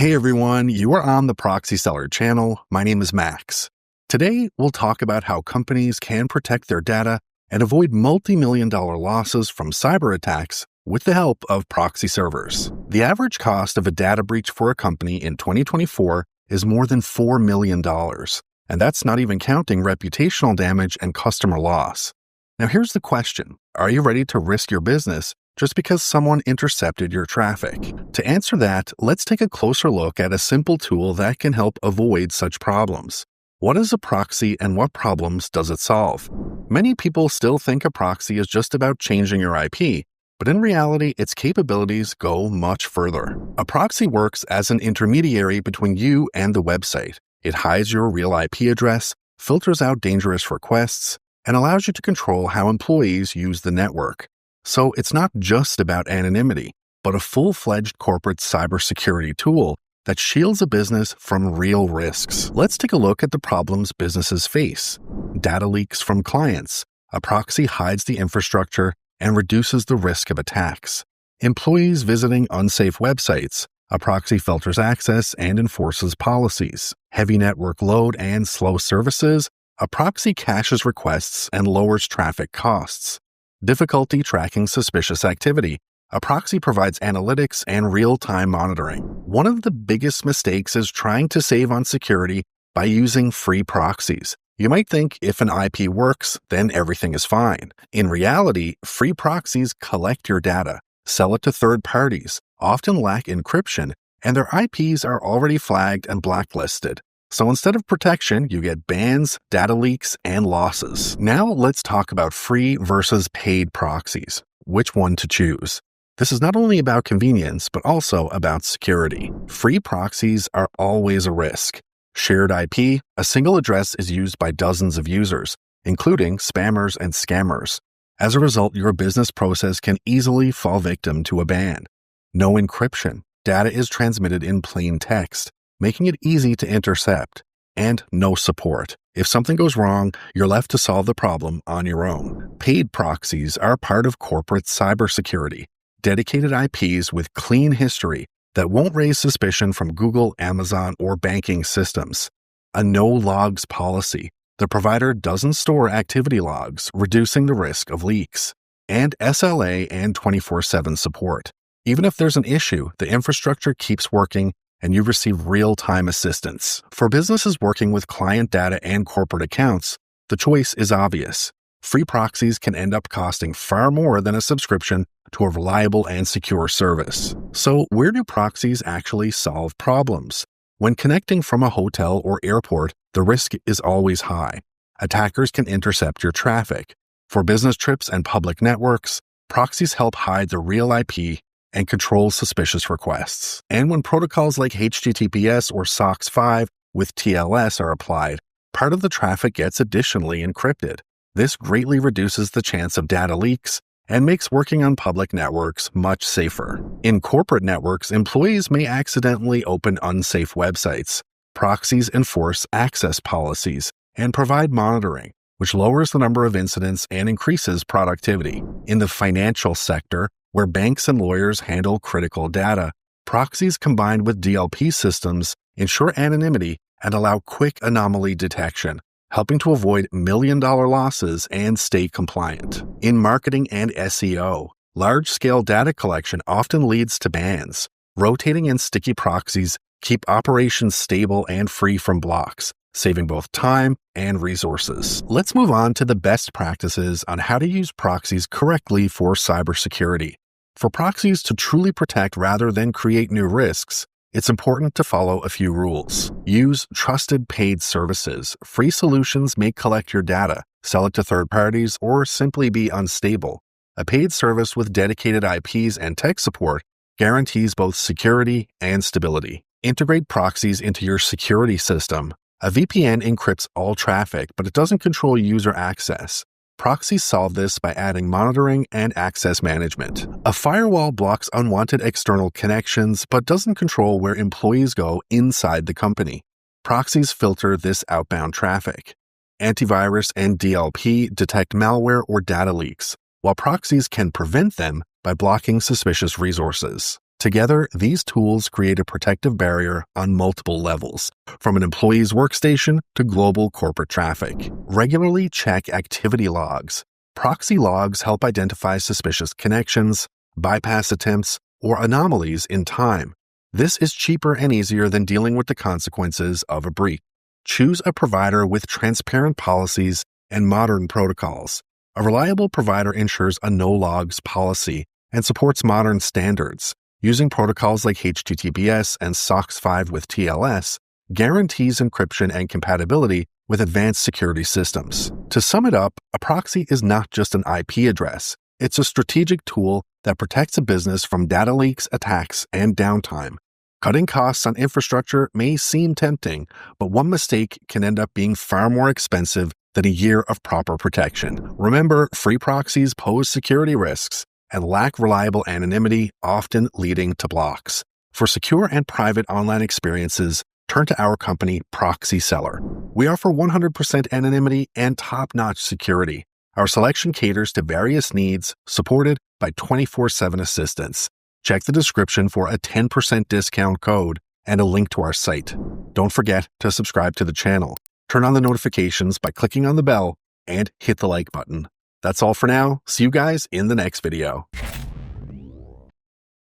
Hey everyone, you are on the Proxy-Seller channel. My name is Max. Today, we'll talk about how companies can protect their data and avoid multi-million-dollar losses from cyber attacks with the help of proxy servers. The average cost of a data breach for a company in 2024 is more than $4 million, and that's not even counting reputational damage and customer loss. Now here's the question. Are you ready to risk your business just because someone intercepted your traffic? To answer that, let's take a closer look at a simple tool that can help avoid such problems. What is a proxy and what problems does it solve? Many people still think a proxy is just about changing your IP, but in reality, its capabilities go much further. A proxy works as an intermediary between you and the website. It hides your real IP address, filters out dangerous requests, and allows you to control how employees use the network. So it's not just about anonymity, but a full-fledged corporate cybersecurity tool that shields a business from real risks. Let's take a look at the problems businesses face. Data leaks from clients. A proxy hides the infrastructure and reduces the risk of attacks. Employees visiting unsafe websites. A proxy filters access and enforces policies. Heavy network load and slow services. A proxy caches requests and lowers traffic costs. Difficulty tracking suspicious activity. A proxy provides analytics and real-time monitoring. One of the biggest mistakes is trying to save on security by using free proxies. You might think if an IP works, then everything is fine. In reality, free proxies collect your data, sell it to third parties, often lack encryption, and their IPs are already flagged and blacklisted. So instead of protection, you get bans, data leaks, and losses. Now let's talk about free versus paid proxies. Which one to choose? This is not only about convenience, but also about security. Free proxies are always a risk. Shared IP, a single address is used by dozens of users, including spammers and scammers. As a result, your business process can easily fall victim to a ban. No encryption. Data is transmitted in plain text, making it easy to intercept, and no support. If something goes wrong, you're left to solve the problem on your own. Paid proxies are part of corporate cybersecurity, dedicated IPs with clean history that won't raise suspicion from Google, Amazon, or banking systems. A no-logs policy. The provider doesn't store activity logs, reducing the risk of leaks. And SLA and 24/7 support. Even if there's an issue, the infrastructure keeps working and you receive real-time assistance. For businesses working with client data and corporate accounts, the choice is obvious. Free proxies can end up costing far more than a subscription to a reliable and secure service. So where do proxies actually solve problems? When connecting from a hotel or airport, the risk is always high. Attackers can intercept your traffic. For business trips and public networks, proxies help hide the real IP and control suspicious requests. And when protocols like HTTPS or SOC 5 with TLS are applied, part of the traffic gets additionally encrypted. This greatly reduces the chance of data leaks and makes working on public networks much safer. In corporate networks, employees may accidentally open unsafe websites. Proxies enforce access policies and provide monitoring, which lowers the number of incidents and increases productivity. In the financial sector, where banks and lawyers handle critical data, proxies combined with DLP systems ensure anonymity and allow quick anomaly detection, helping to avoid million-dollar losses and stay compliant. In marketing and SEO, large-scale data collection often leads to bans. Rotating and sticky proxies keep operations stable and free from blocks, saving both time and resources. Let's move on to the best practices on how to use proxies correctly for cybersecurity. For proxies to truly protect rather than create new risks, it's important to follow a few rules. Use trusted paid services. Free solutions may collect your data, sell it to third parties, or simply be unstable. A paid service with dedicated IPs and tech support guarantees both security and stability. Integrate proxies into your security system. A VPN encrypts all traffic, but it doesn't control user access. Proxies solve this by adding monitoring and access management. A firewall blocks unwanted external connections but doesn't control where employees go inside the company. Proxies filter this outbound traffic. Antivirus and DLP detect malware or data leaks, while proxies can prevent them by blocking suspicious resources. Together, these tools create a protective barrier on multiple levels, from an employee's workstation to global corporate traffic. Regularly check activity logs. Proxy logs help identify suspicious connections, bypass attempts, or anomalies in time. This is cheaper and easier than dealing with the consequences of a breach. Choose a provider with transparent policies and modern protocols. A reliable provider ensures a no-logs policy and supports modern standards. Using protocols like HTTPS and SOC 5 with TLS guarantees encryption and compatibility with advanced security systems. To sum it up, a proxy is not just an IP address. It's a strategic tool that protects a business from data leaks, attacks, and downtime. Cutting costs on infrastructure may seem tempting, but one mistake can end up being far more expensive than a year of proper protection. Remember, free proxies pose security risks and lack reliable anonymity, often leading to blocks. For secure and private online experiences, turn to our company, Proxy-Seller. We offer 100% anonymity and top-notch security. Our selection caters to various needs, supported by 24/7 assistance. Check the description for a 10% discount code and a link to our site. Don't forget to subscribe to the channel. Turn on the notifications by clicking on the bell and hit the like button. That's all for now. See you guys in the next video.